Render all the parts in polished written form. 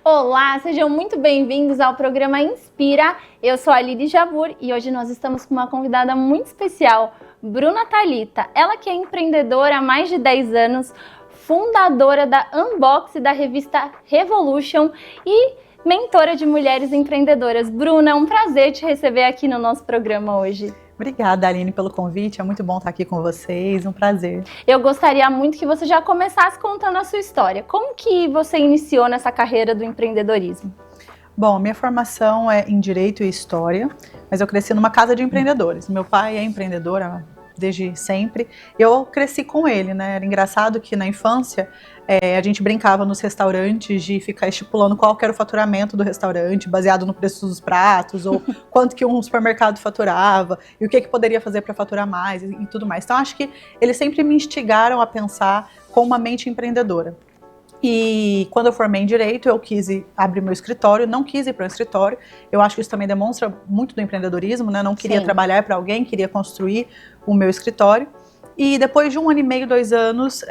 Olá, sejam muito bem-vindos ao programa Inspira. Eu sou a Lili Javur e hoje nós estamos com uma convidada muito especial, Bruna Thalita. Ela que é empreendedora há mais de 10 anos, fundadora da Unbox, da revista Revolution e mentora de mulheres empreendedoras. Bruna, é um prazer te receber aqui no nosso programa hoje. Obrigada, Aline, pelo convite. É muito bom estar aqui com vocês, um prazer. Eu gostaria muito que você já começasse contando a sua história. Como que você iniciou nessa carreira do empreendedorismo? Bom, minha formação é em Direito e História, mas eu cresci numa casa de empreendedores. Meu pai é empreendedor desde sempre. Eu cresci com ele, né? Era engraçado que na infância a gente brincava nos restaurantes de ficar estipulando qual que era o faturamento do restaurante, baseado no preço dos pratos, ou quanto que um supermercado faturava, e o que poderia fazer para faturar mais e tudo mais. Então, acho que eles sempre me instigaram a pensar com uma mente empreendedora. E quando eu formei em Direito, eu quis abrir meu escritório, não quis ir para um escritório. Eu acho que isso também demonstra muito do empreendedorismo, né? Não queria trabalhar para alguém, queria construir o meu escritório. E depois de 1 ano e meio, 2 anos,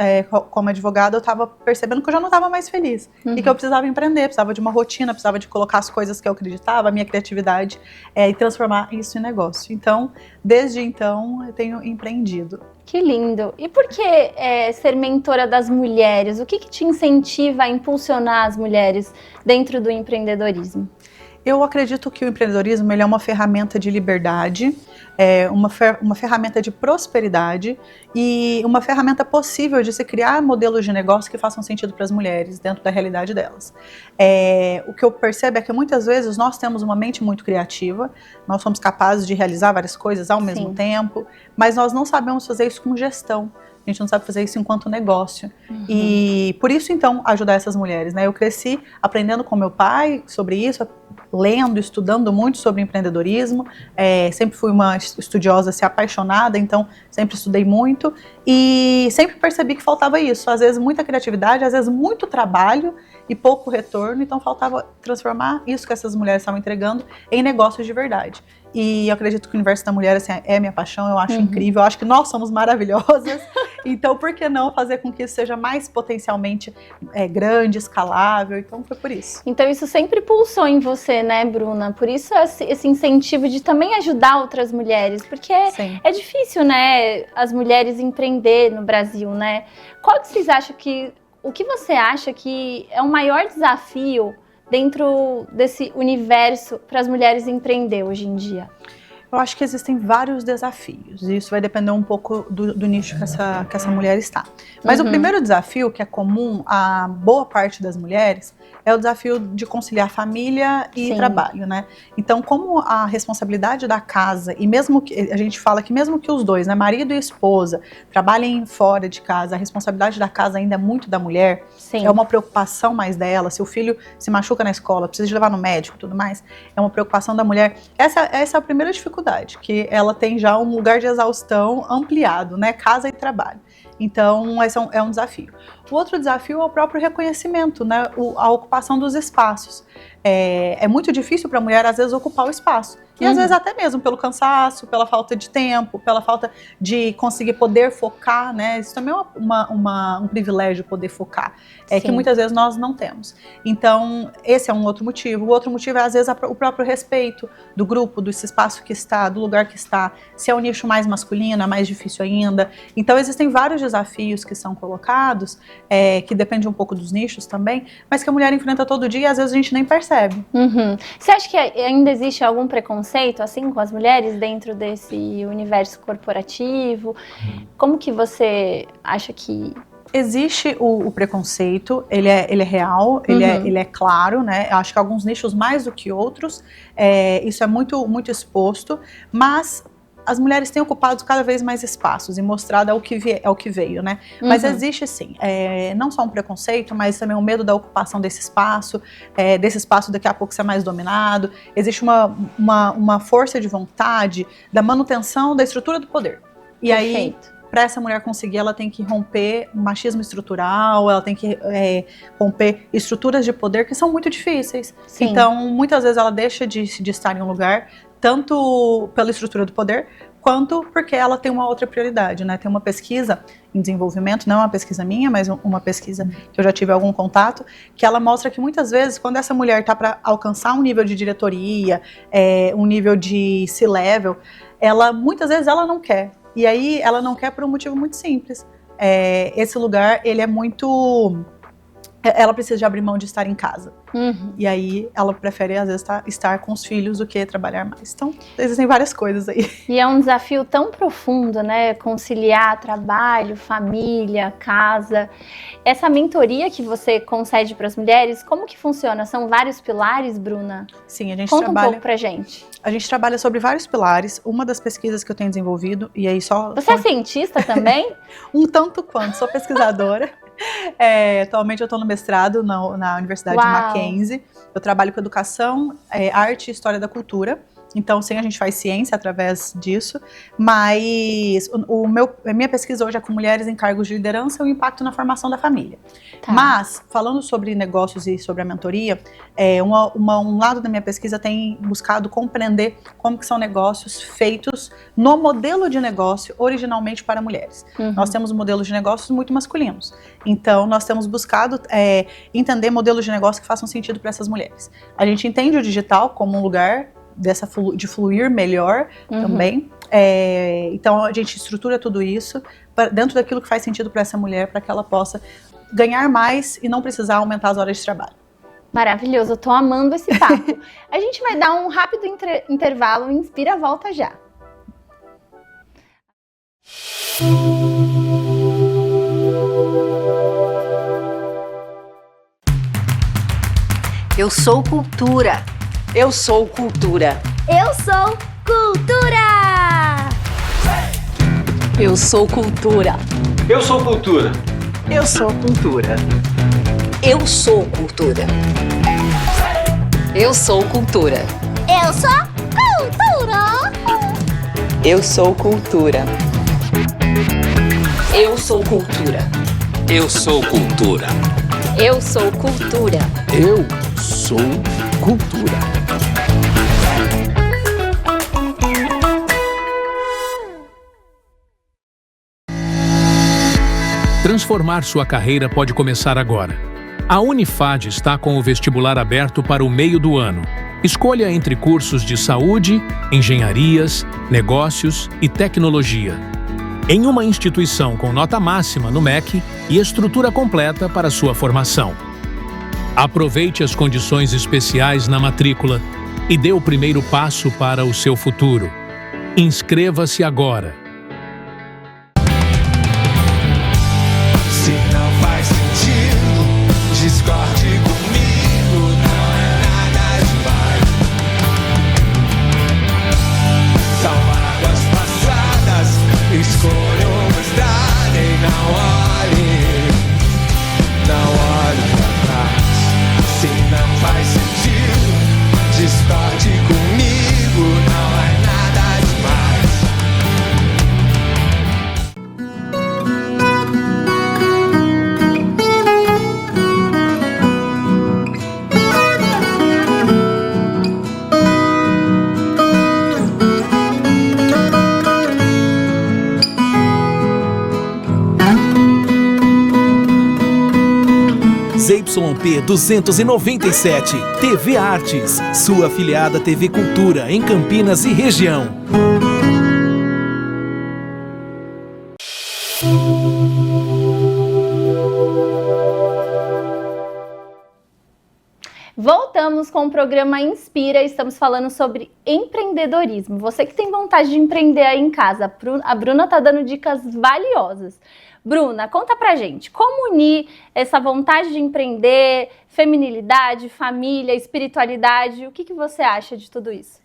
como advogada, eu estava percebendo que eu já não estava mais feliz. E que eu precisava empreender, precisava de uma rotina, precisava de colocar as coisas que eu acreditava, a minha criatividade, e transformar isso em negócio. Então, desde então, eu tenho empreendido. Que lindo! E por que ser mentora das mulheres? O que te incentiva a impulsionar as mulheres dentro do empreendedorismo? Eu acredito que o empreendedorismo ele é uma ferramenta de liberdade, uma ferramenta de prosperidade e uma ferramenta possível de se criar modelos de negócio que façam sentido para as mulheres dentro da realidade delas. O que eu percebo é que muitas vezes nós temos uma mente muito criativa, nós somos capazes de realizar várias coisas ao mesmo tempo, mas nós não sabemos fazer isso com gestão. A gente não sabe fazer isso enquanto negócio. E por isso, então, ajudar essas mulheres, né? Eu cresci aprendendo com meu pai sobre isso, lendo, estudando muito sobre empreendedorismo. Sempre fui uma estudiosa, apaixonada, então sempre estudei muito. E sempre percebi que faltava isso. Às vezes muita criatividade, às vezes muito trabalho e pouco retorno. Então faltava transformar isso que essas mulheres estavam entregando em negócios de verdade. E eu acredito que o universo da mulher assim, é minha paixão, eu acho incrível, eu acho que nós somos maravilhosas, então por que não fazer com que isso seja mais potencialmente grande, escalável, então foi por isso. Então isso sempre pulsou em você, né, Bruna? Por isso esse incentivo de também ajudar outras mulheres, porque é difícil, né, as mulheres empreender no Brasil, né? O que você acha que é o maior desafio dentro desse universo para as mulheres empreender hoje em dia? Eu acho que existem vários desafios, e isso vai depender um pouco do nicho que essa mulher está. Mas o primeiro desafio, que é comum a boa parte das mulheres, é o desafio de conciliar família e trabalho, né? Então, como a responsabilidade da casa, e mesmo que a gente fala que mesmo que os dois, né, marido e esposa, trabalhem fora de casa, a responsabilidade da casa ainda é muito da mulher, é uma preocupação mais dela, se o filho se machuca na escola, precisa de levar no médico e tudo mais, é uma preocupação da mulher. Essa é a primeira dificuldade, que ela tem já um lugar de exaustão ampliado, né, casa e trabalho. Então, esse é um desafio. O outro desafio é o próprio reconhecimento, né, a ocupação dos espaços. É muito difícil para a mulher, às vezes, ocupar o espaço. E às vezes até mesmo pelo cansaço, pela falta de tempo, pela falta de conseguir poder focar, né? Isso também é um privilégio poder focar, que muitas vezes nós não temos. Então, esse é um outro motivo. O outro motivo é, às vezes, o próprio respeito do grupo, desse espaço que está, do lugar que está. Se é um nicho mais masculino, é mais difícil ainda. Então, existem vários desafios que são colocados, que depende um pouco dos nichos também, mas que a mulher enfrenta todo dia e às vezes a gente nem percebe. Você acha que ainda existe algum preconceito assim com as mulheres dentro desse universo corporativo? Como que você acha que... Existe o preconceito, ele é real, ele é claro, né? Eu acho que alguns nichos mais do que outros, isso é muito, muito exposto, mas as mulheres têm ocupado cada vez mais espaços e mostrado ao que veio, né? Mas existe sim, não só um preconceito, mas também o medo da ocupação desse espaço daqui a pouco ser mais dominado. Existe uma força de vontade da manutenção da estrutura do poder. E aí, para essa mulher conseguir, ela tem que romper o machismo estrutural, ela tem que romper estruturas de poder que são muito difíceis. Então, muitas vezes ela deixa de estar em um lugar, tanto pela estrutura do poder, quanto porque ela tem uma outra prioridade, né? Tem uma pesquisa em desenvolvimento, não é uma pesquisa minha, mas uma pesquisa que eu já tive algum contato, que ela mostra que muitas vezes, quando essa mulher está para alcançar um nível de diretoria, um nível de C-level, muitas vezes ela não quer. E aí ela não quer por um motivo muito simples. Esse lugar, ele é muito... Ela precisa de abrir mão de estar em casa. E aí ela prefere, às vezes, estar com os filhos do que trabalhar mais. Então, existem várias coisas aí. E é um desafio tão profundo, né? Conciliar trabalho, família, casa. Essa mentoria que você concede para as mulheres, como que funciona? São vários pilares, Bruna? Sim, a gente Conta trabalha... um pouco pra gente. A gente trabalha sobre vários pilares. Uma das pesquisas que eu tenho desenvolvido, e aí só... Você é cientista também? Um tanto quanto, sou pesquisadora. Atualmente eu estou no mestrado na Universidade de Mackenzie. Eu trabalho com educação, arte e história da cultura. Então, sim, a gente faz ciência através disso, mas a minha pesquisa hoje é com mulheres em cargos de liderança e o impacto na formação da família. Tá. Mas, falando sobre negócios e sobre a mentoria, um lado da minha pesquisa tem buscado compreender como que são negócios feitos no modelo de negócio originalmente para mulheres. Nós temos modelos de negócios muito masculinos, então nós temos buscado entender modelos de negócio que façam sentido para essas mulheres. A gente entende o digital como um lugar de fluir melhor também. Então a gente estrutura tudo isso dentro daquilo que faz sentido para essa mulher, para que ela possa ganhar mais e não precisar aumentar as horas de trabalho. Maravilhoso, eu tô amando esse papo. A gente vai dar um rápido intervalo, Inspira, volta já. Eu sou cultura. Eu sou cultura. Eu sou cultura. Eu sou cultura. Eu sou cultura. Eu sou cultura. Eu sou cultura. Eu sou cultura. Eu sou cultura. Eu sou cultura. Eu sou cultura. Eu sou cultura. Eu sou cultura. Eu sou cultura. Transformar sua carreira pode começar agora. A Unifad está com o vestibular aberto para o meio do ano. Escolha entre cursos de saúde, engenharias, negócios e tecnologia. Em uma instituição com nota máxima no MEC e estrutura completa para sua formação. Aproveite as condições especiais na matrícula e dê o primeiro passo para o seu futuro. Inscreva-se agora. Se não faz sentido, discorde comigo, não é nada demais. São águas passadas, escolha uma estrada e não olhe pra trás. Se não faz sentido, discorde comigo, não é nada demais. ZYP 297, TV Artes, sua afiliada TV Cultura em Campinas e região. Voltamos com o programa Inspira, estamos falando sobre empreendedorismo. Você que tem vontade de empreender aí em casa, a Bruna tá dando dicas valiosas. Bruna, conta pra gente, como unir essa vontade de empreender, feminilidade, família, espiritualidade, o que você acha de tudo isso?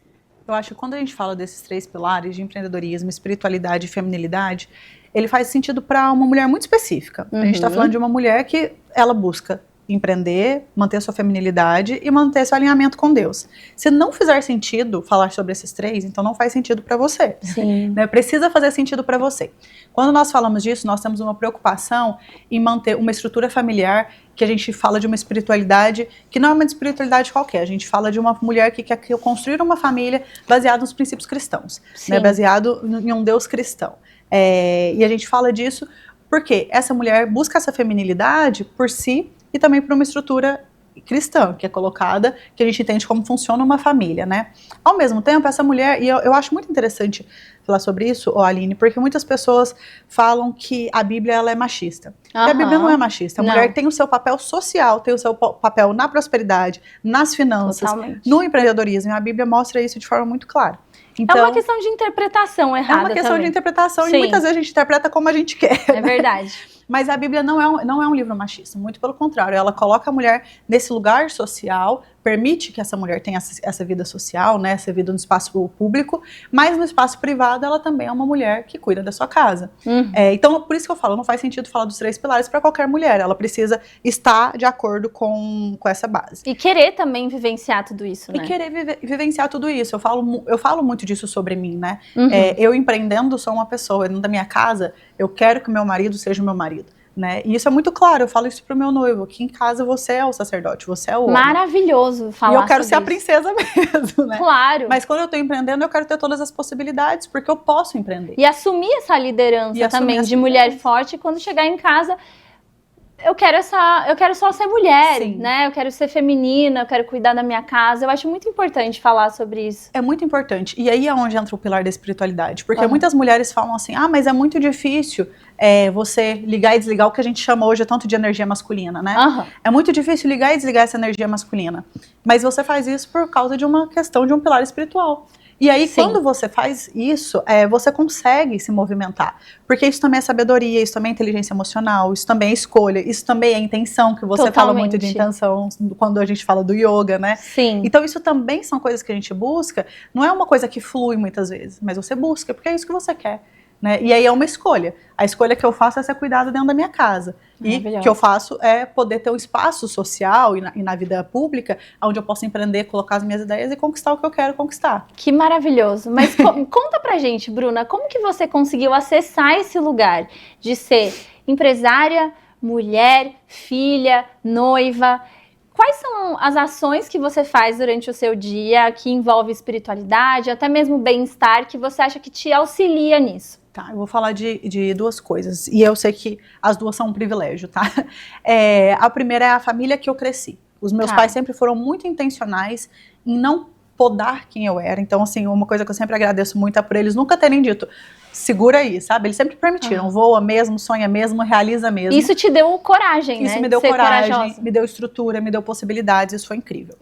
Eu acho que quando a gente fala desses 3 pilares de empreendedorismo, espiritualidade e feminilidade, ele faz sentido para uma mulher muito específica. A gente está falando de uma mulher que ela busca empreender, manter a sua feminilidade e manter seu alinhamento com Deus. Se não fizer sentido falar sobre esses 3, então não faz sentido para você. Sim. Né? Precisa fazer sentido para você. Quando nós falamos disso, nós temos uma preocupação em manter uma estrutura familiar, que a gente fala de uma espiritualidade que não é uma espiritualidade qualquer. A gente fala de uma mulher que quer construir uma família baseada nos princípios cristãos, né? Baseado em um Deus cristão. E a gente fala disso porque essa mulher busca essa feminilidade por si e também por uma estrutura cristã, que é colocada, que a gente entende como funciona uma família, né? Ao mesmo tempo, essa mulher, e eu acho muito interessante falar sobre isso, Aline, porque muitas pessoas falam que a Bíblia ela é machista. E a Bíblia não é machista. A mulher tem o seu papel social, tem o seu papel na prosperidade, nas finanças, no empreendedorismo. E a Bíblia mostra isso de forma muito clara. Então, é uma questão de interpretação errada. É uma questão também. de interpretação Sim. e muitas vezes a gente interpreta como a gente quer. É verdade. Mas a Bíblia não é um livro machista, muito pelo contrário. Ela coloca a mulher nesse lugar social, permite que essa mulher tenha essa vida social, né, essa vida no espaço público, mas no espaço privado ela também é uma mulher que cuida da sua casa. Então, por isso que eu falo, não faz sentido falar dos 3 pilares para qualquer mulher. Ela precisa estar de acordo com essa base. E querer também vivenciar tudo isso, né? E querer vivenciar tudo isso. Eu falo muito disso sobre mim, né? Eu empreendendo sou uma pessoa, dentro da minha casa, eu quero que o meu marido seja o meu marido. Né? E isso é muito claro, eu falo isso pro meu noivo, que em casa você é o sacerdote, você é o homem. Maravilhoso falar. E eu quero sobre ser a isso. princesa mesmo, né? Claro. Mas quando eu tô empreendendo, eu quero ter todas as possibilidades, porque eu posso empreender. E assumir essa liderança também de mulher forte, quando chegar em casa, eu quero só ser mulher, Sim. né? Eu quero ser feminina, eu quero cuidar da minha casa. Eu acho muito importante falar sobre isso. É muito importante. E aí é onde entra o pilar da espiritualidade. Porque muitas mulheres falam assim, mas é muito difícil você ligar e desligar o que a gente chama hoje tanto de energia masculina, né? É muito difícil ligar e desligar essa energia masculina. Mas você faz isso por causa de uma questão de um pilar espiritual. E aí, quando você faz isso, você consegue se movimentar. Porque isso também é sabedoria, isso também é inteligência emocional, isso também é escolha, isso também é intenção, que você fala muito de intenção quando a gente fala do yoga, né? Sim. Então, isso também são coisas que a gente busca. Não é uma coisa que flui muitas vezes, mas você busca, porque é isso que você quer. Né? E aí é uma escolha. A escolha que eu faço é ser cuidada dentro da minha casa. E o que eu faço é poder ter um espaço social e na vida pública onde eu posso empreender, colocar as minhas ideias e conquistar o que eu quero conquistar. Que maravilhoso. Mas conta pra gente, Bruna, como que você conseguiu acessar esse lugar de ser empresária, mulher, filha, noiva? Quais são as ações que você faz durante o seu dia que envolve espiritualidade, até mesmo bem-estar, que você acha que te auxilia nisso? Tá, eu vou falar de 2 coisas, e eu sei que as 2 são um privilégio, tá? A primeira é a família que eu cresci. Os meus pais sempre foram muito intencionais em não podar quem eu era. Então, assim, uma coisa que eu sempre agradeço muito é por eles nunca terem dito, segura aí, sabe? Eles sempre permitiram, voa mesmo, sonha mesmo, realiza mesmo. Isso te deu coragem, né? Isso me deu coragem, me deu estrutura, me deu possibilidades, isso foi incrível.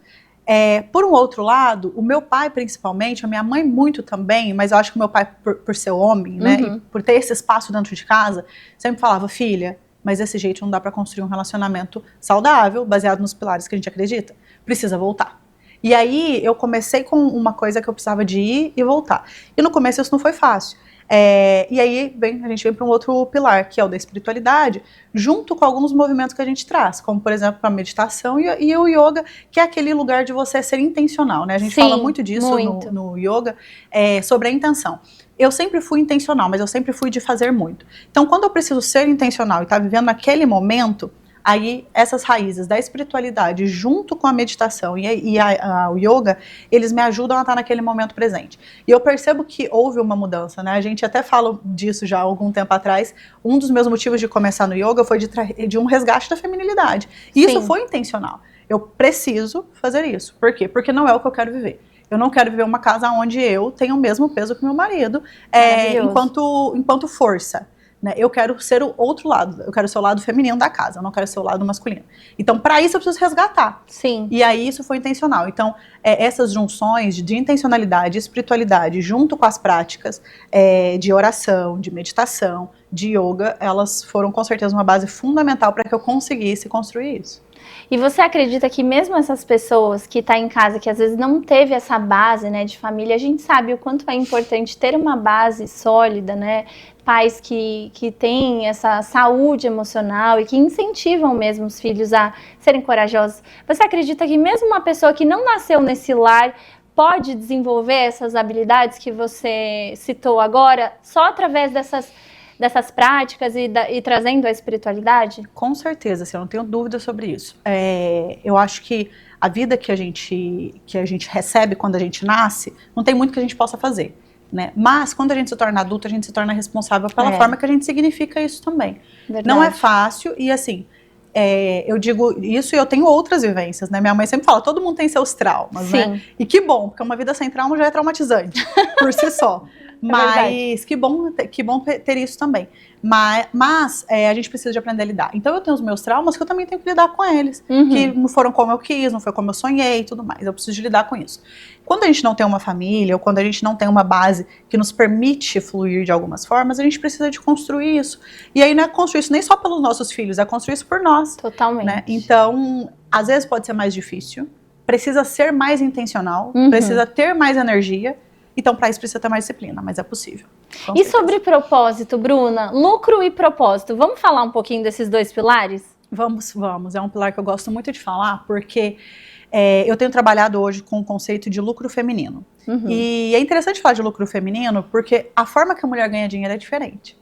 Por um outro lado, o meu pai principalmente, a minha mãe muito também, mas eu acho que o meu pai, por ser homem, né, e por ter esse espaço dentro de casa, sempre falava, filha, mas desse jeito não dá pra construir um relacionamento saudável, baseado nos pilares que a gente acredita. Precisa voltar. E aí, eu comecei com uma coisa que eu precisava de ir e voltar. E no começo isso não foi fácil. E aí a gente vem para um outro pilar, que é o da espiritualidade, junto com alguns movimentos que a gente traz, como por exemplo a meditação e o yoga, que é aquele lugar de você ser intencional, né? A gente fala muito disso no yoga, sobre a intenção. Eu sempre fui intencional, mas eu sempre fui de fazer muito. Então, quando eu preciso ser intencional e estar vivendo naquele momento, aí essas raízes da espiritualidade junto com a meditação e o yoga, eles me ajudam a estar naquele momento presente. E eu percebo que houve uma mudança, né? A gente até fala disso já há algum tempo atrás. Um dos meus motivos de começar no yoga foi de um resgate da feminilidade. E isso foi intencional. Eu preciso fazer isso. Por quê? Porque não é o que eu quero viver. Eu não quero viver uma casa onde eu tenho o mesmo peso que meu marido, enquanto força. Né? Eu quero ser o outro lado, eu quero ser o lado feminino da casa, eu não quero ser o lado masculino. Então, para isso, eu preciso resgatar. Sim. E aí, isso foi intencional. Então, essas junções de intencionalidade e espiritualidade, junto com as práticas de oração, de meditação, de yoga, elas foram, com certeza, uma base fundamental para que eu conseguisse construir isso. E você acredita que mesmo essas pessoas que estão em casa, que às vezes não teve essa base, né, de família, a gente sabe o quanto é importante ter uma base sólida, né? Pais que têm essa saúde emocional e que incentivam mesmo os filhos a serem corajosos. Você acredita que mesmo uma pessoa que não nasceu nesse lar pode desenvolver essas habilidades que você citou agora só através dessas práticas e trazendo a espiritualidade? Com certeza, assim, eu não tenho dúvida sobre isso. Eu acho que a vida que a gente recebe quando a gente nasce, não tem muito que a gente possa fazer, né? Mas quando a gente se torna adulto, a gente se torna responsável pela forma que a gente significa isso também. Verdade. Não é fácil e assim, eu digo isso e eu tenho outras vivências, né? Minha mãe sempre fala, todo mundo tem seus traumas, né? E que bom, porque uma vida sem trauma já é traumatizante, por si só. Mas que bom ter isso também. Mas a gente precisa de aprender a lidar. Então eu tenho os meus traumas que eu também tenho que lidar com eles. Que não foram como eu quis, não foi como eu sonhei e tudo mais. Eu preciso de lidar com isso. Quando a gente não tem uma família, ou quando a gente não tem uma base que nos permite fluir de algumas formas, a gente precisa de construir isso. E aí não é construir isso nem só pelos nossos filhos, é construir isso por nós. Totalmente. Né? Então, às vezes pode ser mais difícil, precisa ser mais intencional, precisa ter mais energia. Então, para isso precisa ter mais disciplina, mas é possível. E sobre propósito, Bruna? Lucro e propósito. Vamos falar um pouquinho desses dois pilares? Vamos. É um pilar que eu gosto muito de falar, porque eu tenho trabalhado hoje com o conceito de lucro feminino. E é interessante falar de lucro feminino, porque a forma que a mulher ganha dinheiro é diferente.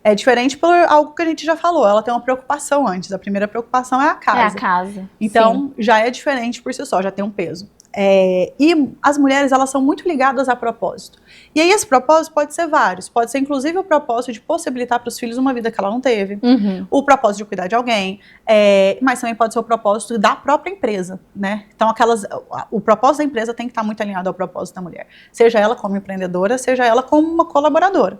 É diferente por algo que a gente já falou. Ela tem uma preocupação antes. A primeira preocupação é a casa. É a casa. Então, já é diferente por si só, já tem um peso. E as mulheres, elas são muito ligadas a propósito. E aí esse propósito pode ser vários. Pode ser inclusive o propósito de possibilitar para os filhos uma vida que ela não teve. O propósito de cuidar de alguém. Mas também pode ser o propósito da própria empresa, né? Então o propósito da empresa tem que estar muito alinhado ao propósito da mulher. Seja ela como empreendedora, seja ela como uma colaboradora.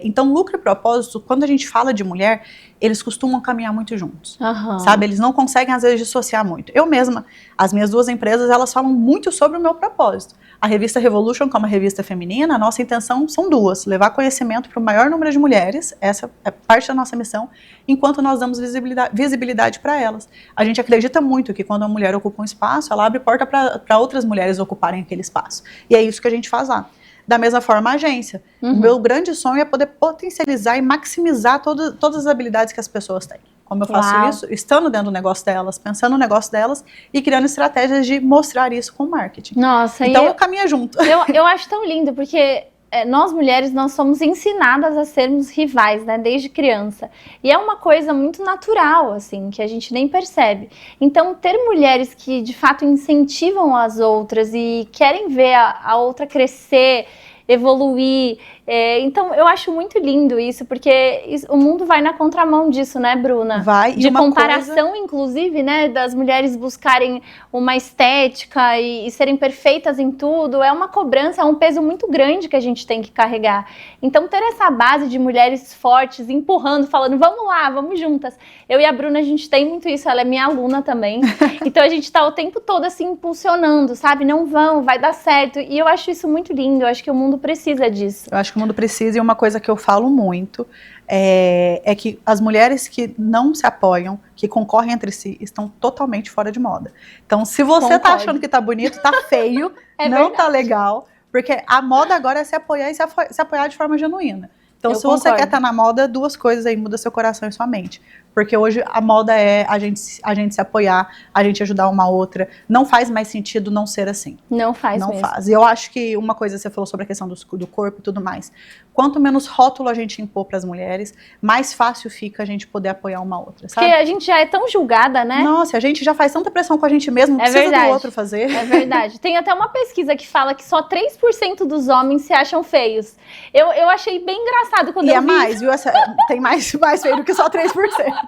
Então, lucro e propósito, quando a gente fala de mulher, eles costumam caminhar muito juntos, sabe? Eles não conseguem, às vezes, dissociar muito. Eu mesma, as minhas duas empresas, elas falam muito sobre o meu propósito. A revista Revolution, como a revista feminina, a nossa intenção são duas: levar conhecimento para o maior número de mulheres, essa é parte da nossa missão, enquanto nós damos visibilidade para elas. A gente acredita muito que quando uma mulher ocupa um espaço, ela abre porta para outras mulheres ocuparem aquele espaço. E é isso que a gente faz lá. Da mesma forma, a agência. O meu grande sonho é poder potencializar e maximizar todas as habilidades que as pessoas têm. Como eu faço isso? Estando dentro do negócio delas, pensando no negócio delas e criando estratégias de mostrar isso com o marketing. Nossa, então eu caminho junto. Eu acho tão lindo, porque nós mulheres, nós somos ensinadas a sermos rivais, né, desde criança. E é uma coisa muito natural, assim, que a gente nem percebe. Então, ter mulheres que, de fato, incentivam as outras e querem ver a outra crescer, evoluir. Então, eu acho muito lindo isso, porque o mundo vai na contramão disso, né, Bruna? Vai. De comparação, inclusive, né, das mulheres buscarem uma estética e serem perfeitas em tudo, é uma cobrança, é um peso muito grande que a gente tem que carregar. Então, ter essa base de mulheres fortes, empurrando, falando, vamos lá, vamos juntas. Eu e a Bruna, a gente tem muito isso, ela é minha aluna também. Então, a gente tá o tempo todo, assim, impulsionando, sabe? Não vão, vai dar certo. E eu acho isso muito lindo, eu acho que o mundo precisa disso. Eu acho que o mundo precisa, e uma coisa que eu falo muito é que as mulheres que não se apoiam, que concorrem entre si, estão totalmente fora de moda. Então, se você tá achando que tá bonito, tá feio, não tá legal, porque a moda agora é se apoiar e se apoiar de forma genuína. Então, se você quer estar na moda, duas coisas aí, muda seu coração e sua mente. Porque hoje a moda é a gente se apoiar, a gente ajudar uma outra. Não faz mais sentido não ser assim. Não faz mesmo. Não faz. E eu acho que uma coisa, você falou sobre a questão do corpo e tudo mais. Quanto menos rótulo a gente impor para as mulheres, mais fácil fica a gente poder apoiar uma outra, sabe? Porque a gente já é tão julgada, né? Nossa, a gente já faz tanta pressão com a gente mesmo, não precisa do outro fazer. É verdade. Tem até uma pesquisa que fala que só 3% dos homens se acham feios. Eu achei bem engraçado quando eu vi. Mais, viu? Tem mais feio do que só 3%.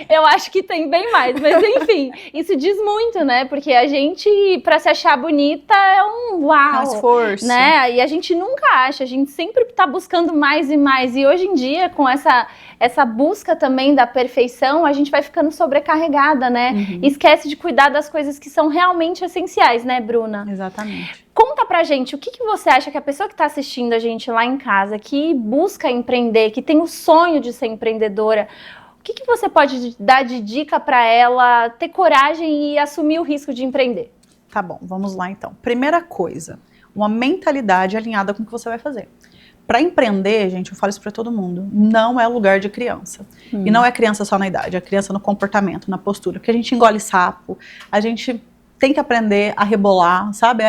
Eu acho que tem bem mais, mas enfim, isso diz muito, né? Porque a gente, pra se achar bonita, é um uau, esforço, né? E a gente nunca acha, a gente sempre tá buscando mais e mais. E hoje em dia, com essa busca também da perfeição, a gente vai ficando sobrecarregada, né? E esquece de cuidar das coisas que são realmente essenciais, né, Bruna? Exatamente. Conta pra gente, o que você acha que a pessoa que tá assistindo a gente lá em casa, que busca empreender, que tem o sonho de ser empreendedora, o que você pode dar de dica para ela ter coragem e assumir o risco de empreender? Tá bom, vamos lá então. Primeira coisa, uma mentalidade alinhada com o que você vai fazer. Para empreender, gente, eu falo isso para todo mundo, não é lugar de criança. E não é criança só na idade, é criança no comportamento, na postura. Porque a gente engole sapo, a gente tem que aprender a rebolar, sabe?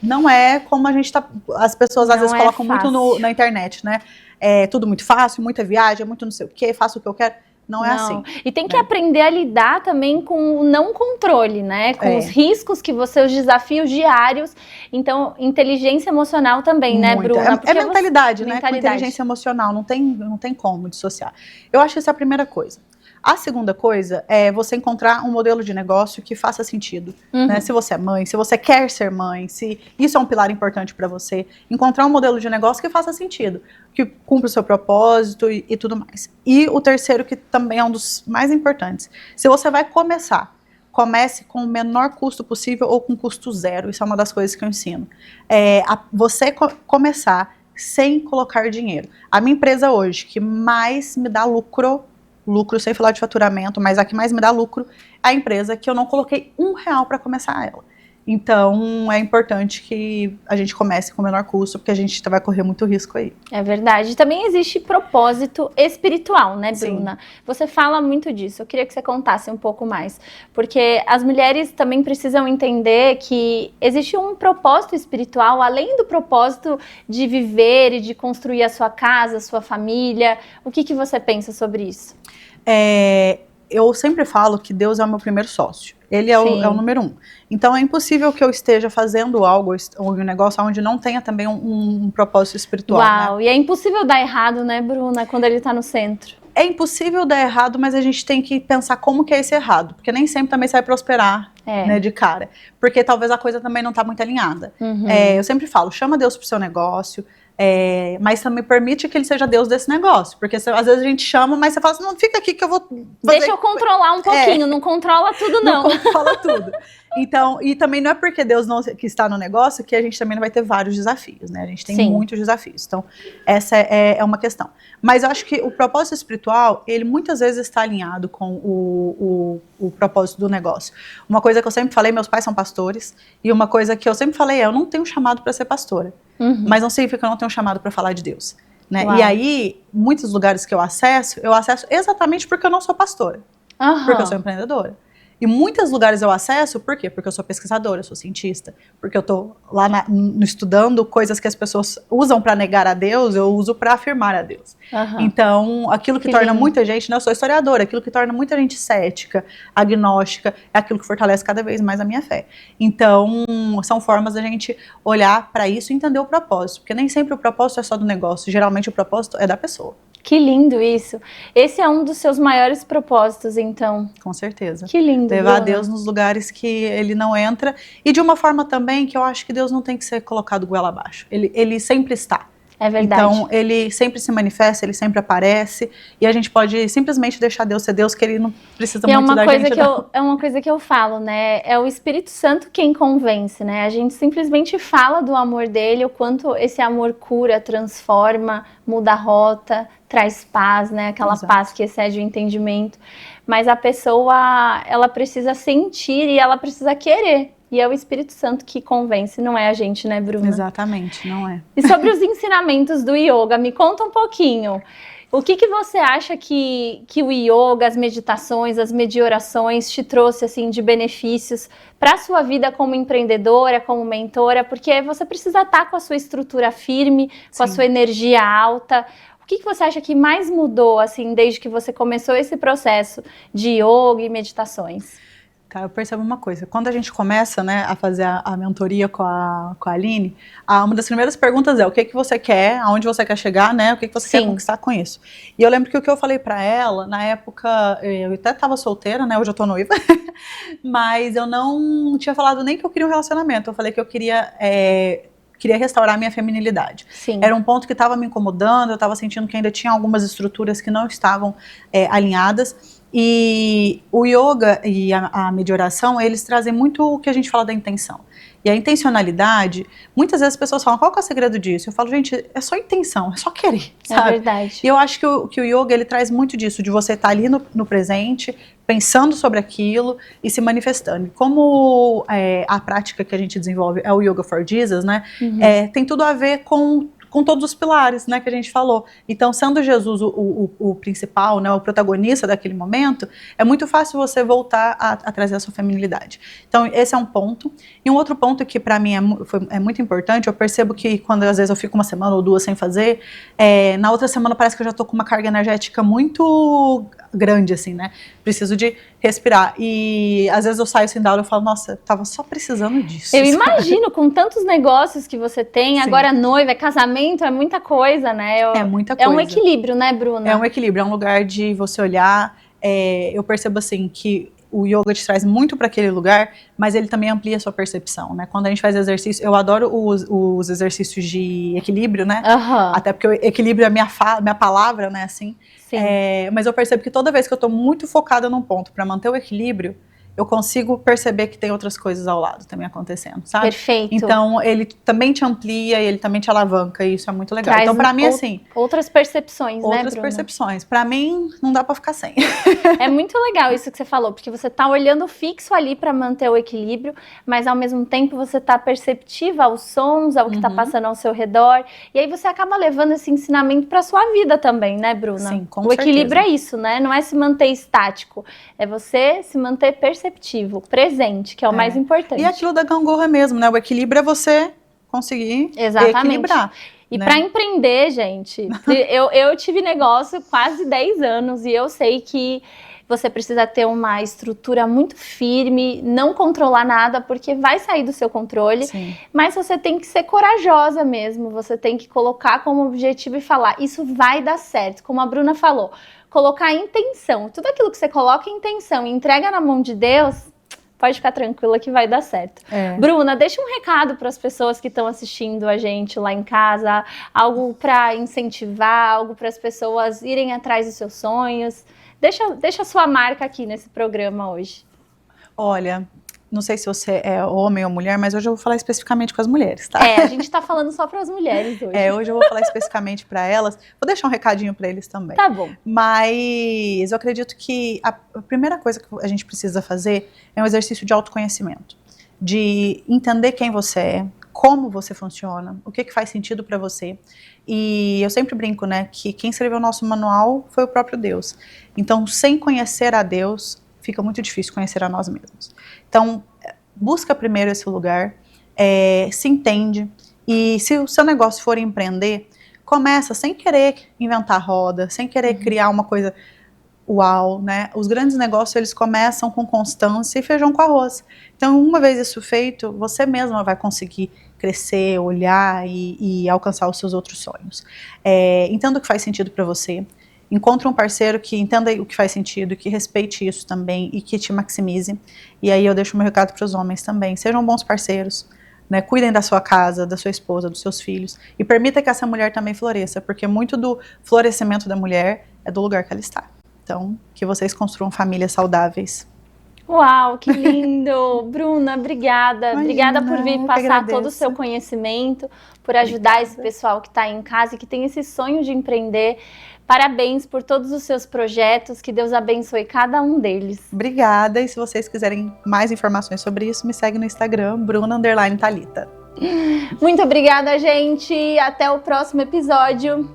Não é como a gente tá... As pessoas às vezes colocam muito na internet, né? É tudo muito fácil, muita viagem, muito não sei o quê, faço o que eu quero. Não é assim. E tem que aprender a lidar também com o não controle, né? Com os riscos que você, os desafios diários. Então, inteligência emocional também, né, Bruna? É mentalidade, né? Com inteligência emocional, não tem como dissociar. Eu acho que essa é a primeira coisa. A segunda coisa é você encontrar um modelo de negócio que faça sentido, né? Se você é mãe, se você quer ser mãe, se isso é um pilar importante para você, encontrar um modelo de negócio que faça sentido, que cumpra o seu propósito e tudo mais. E o terceiro, que também é um dos mais importantes, se você vai começar, comece com o menor custo possível ou com custo zero. Isso é uma das coisas que eu ensino. Você começar sem colocar dinheiro. A minha empresa hoje, que mais me dá lucro sem falar de faturamento, mas a que mais me dá lucro é a empresa que eu não coloquei R$1 para começar ela. Então, é importante que a gente comece com o menor custo, porque a gente vai correr muito risco aí. É verdade. Também existe propósito espiritual, né, Bruna? Sim. Você fala muito disso. Eu queria que você contasse um pouco mais. Porque as mulheres também precisam entender que existe um propósito espiritual, além do propósito de viver e de construir a sua casa, a sua família. O que você pensa sobre isso? Eu sempre falo que Deus é o meu primeiro sócio. Ele é o número 1. Então, é impossível que eu esteja fazendo algo, ou um negócio onde não tenha também um propósito espiritual. Uau, né? E é impossível dar errado, né, Bruna, quando ele está no centro. É impossível dar errado, mas a gente tem que pensar como que é esse errado. Porque nem sempre também você vai prosperar, né, de cara. Porque talvez a coisa também não está muito alinhada. Eu sempre falo, chama Deus pro seu negócio, mas também permite que ele seja Deus desse negócio. Porque às vezes a gente chama, mas você fala assim, não, fica aqui que eu vou fazer... Deixa eu controlar um pouquinho, não controla tudo não. Não controla tudo. Então, e também não é porque Deus que está no negócio que a gente também não vai ter vários desafios, né? A gente tem muitos desafios. Então, essa é uma questão. Mas eu acho que o propósito espiritual, ele muitas vezes está alinhado com o propósito do negócio. Uma coisa que eu sempre falei, meus pais são pastores, e uma coisa que eu sempre falei eu não tenho chamado para ser pastora, mas não significa que eu não tenho chamado para falar de Deus. Né? E aí, muitos lugares que eu acesso exatamente porque eu não sou pastora, porque eu sou empreendedora. E muitos lugares eu acesso, por quê? Porque eu sou pesquisadora, eu sou cientista, porque eu tô lá estudando coisas que as pessoas usam para negar a Deus, eu uso para afirmar a Deus. Então, aquilo que torna muita gente, né, eu sou historiadora, aquilo que torna muita gente cética, agnóstica, é aquilo que fortalece cada vez mais a minha fé. Então, são formas da gente olhar para isso e entender o propósito, porque nem sempre o propósito é só do negócio, geralmente o propósito é da pessoa. Que lindo isso. Esse é um dos seus maiores propósitos, então. Com certeza. Que lindo. Levar Bruna. Deus nos lugares que ele não entra. E de uma forma também que eu acho que Deus não tem que ser colocado goela abaixo. Ele sempre está. É verdade. Então, ele sempre se manifesta, ele sempre aparece. E a gente pode simplesmente deixar Deus ser Deus, que ele não precisa muito da gente. É uma coisa que eu falo, né? É o Espírito Santo quem convence, né? A gente simplesmente fala do amor dele, o quanto esse amor cura, transforma, muda a rota, traz paz, né? Aquela paz que excede o entendimento. Mas a pessoa, ela precisa sentir e ela precisa querer. E é o Espírito Santo que convence, não é a gente, né, Bruna? Exatamente, não é. E sobre os ensinamentos do yoga, me conta um pouquinho. O que você acha que o yoga, as meditações, as mediorações te trouxe assim, de benefícios para a sua vida como empreendedora, como mentora? Porque você precisa estar com a sua estrutura firme, com a sua energia alta. O que você acha que mais mudou assim, desde que você começou esse processo de yoga e meditações? Cara, eu percebo uma coisa, quando a gente começa, né, a fazer a mentoria com a Aline, uma das primeiras perguntas é o que você quer, aonde você quer chegar, né, o que você quer conquistar com isso. E eu lembro que o que eu falei pra ela, na época, eu até tava solteira, né, hoje eu tô noiva, mas eu não tinha falado nem que eu queria um relacionamento, eu falei que eu queria restaurar a minha feminilidade. Era um ponto que estava me incomodando, eu estava sentindo que ainda tinha algumas estruturas que não estavam alinhadas. E o yoga e a meditação, eles trazem muito o que a gente fala da intenção. E a intencionalidade, muitas vezes as pessoas falam, qual que é o segredo disso? Eu falo, gente, é só intenção, é só querer, sabe? É verdade. E eu acho que o yoga, ele traz muito disso, de você estar ali no presente, pensando sobre aquilo e se manifestando. Como a prática que a gente desenvolve é o Yoga for Jesus, né? Tem tudo a ver com todos os pilares, né, que a gente falou. Então, sendo Jesus o principal, né, o protagonista daquele momento, é muito fácil você voltar a trazer a sua feminilidade. Então, esse é um ponto. E um outro ponto que para mim é muito importante, eu percebo que quando às vezes eu fico uma semana ou duas sem fazer, na outra semana parece que eu já tô com uma carga energética muito grande, assim, né? Preciso de respirar. E às vezes eu saio sem dar aula e falo, nossa, tava só precisando disso. Eu imagino, com tantos negócios que você tem, Sim. agora noiva, casamento, é muita coisa, né? É muita coisa. É um equilíbrio, né, Bruna? É um equilíbrio, é um lugar de você olhar. Eu percebo assim que o yoga te traz muito para aquele lugar, mas ele também amplia a sua percepção, né? Quando a gente faz exercício, eu adoro os exercícios de equilíbrio, né? Até porque o equilíbrio é minha palavra, né? Assim. Sim. Mas eu percebo que toda vez que eu tô muito focada num ponto para manter o equilíbrio, eu consigo perceber que tem outras coisas ao lado também acontecendo, sabe? Perfeito. Então, ele também te amplia e ele também te alavanca, e isso é muito legal. Traz então, pra mim, assim... Outras percepções, né, Outras Bruna? percepções. Pra mim, não dá pra ficar sem. É muito legal isso que você falou, porque você tá olhando fixo ali para manter o equilíbrio, mas ao mesmo tempo você tá perceptiva aos sons, ao que tá passando ao seu redor, e aí você acaba levando esse ensinamento pra sua vida também, né, Bruna? Sim, com o equilíbrio certeza. é isso, né? Não é se manter estático, é você se manter perceptivo, presente, que é o mais importante. E aquilo da gangorra mesmo, né? O equilíbrio é você conseguir equilibrar. E né? para empreender, gente, eu tive negócio quase 10 anos e eu sei que você precisa ter uma estrutura muito firme, não controlar nada, porque vai sair do seu controle. Sim. Mas você tem que ser corajosa mesmo, você tem que colocar como objetivo e falar, isso vai dar certo, como a Bruna falou. Colocar intenção, tudo aquilo que você coloca em intenção e entrega na mão de Deus, pode ficar tranquila que vai dar certo. Bruna, deixa um recado para as pessoas que estão assistindo a gente lá em casa, algo para incentivar, algo para as pessoas irem atrás dos seus sonhos. Deixa a sua marca aqui nesse programa hoje. Olha, não sei se você é homem ou mulher, mas hoje eu vou falar especificamente com as mulheres, tá? A gente tá falando só para as mulheres hoje. Hoje eu vou falar especificamente para elas. Vou deixar um recadinho para eles também. Tá bom. Mas eu acredito que a primeira coisa que a gente precisa fazer é um exercício de autoconhecimento. De entender quem você é, como você funciona, o que faz sentido para você. E eu sempre brinco, né, que quem escreveu o nosso manual foi o próprio Deus. Então, sem conhecer a Deus, fica muito difícil conhecer a nós mesmos. Então, busca primeiro esse lugar, se entende, e se o seu negócio for empreender, começa sem querer inventar roda, sem querer criar uma coisa uau, né? Os grandes negócios, eles começam com constância e feijão com arroz. Então, uma vez isso feito, você mesma vai conseguir crescer, olhar e alcançar os seus outros sonhos. Entenda o que faz sentido para você. Encontre um parceiro que entenda o que faz sentido, que respeite isso também e que te maximize. E aí eu deixo meu recado para os homens também. Sejam bons parceiros, né? Cuidem da sua casa, da sua esposa, dos seus filhos. E permita que essa mulher também floresça, porque muito do florescimento da mulher é do lugar que ela está. Então, que vocês construam famílias saudáveis. Uau, que lindo! Bruna, obrigada. Imagina, Obrigada por vir eu que passar agradeço. todo o seu conhecimento, por ajudar esse pessoal que está em casa e que tem esse sonho de empreender. Parabéns por todos os seus projetos, que Deus abençoe cada um deles. Obrigada, e se vocês quiserem mais informações sobre isso, me segue no Instagram, Bruna_Thalita. Muito obrigada, gente. Até o próximo episódio.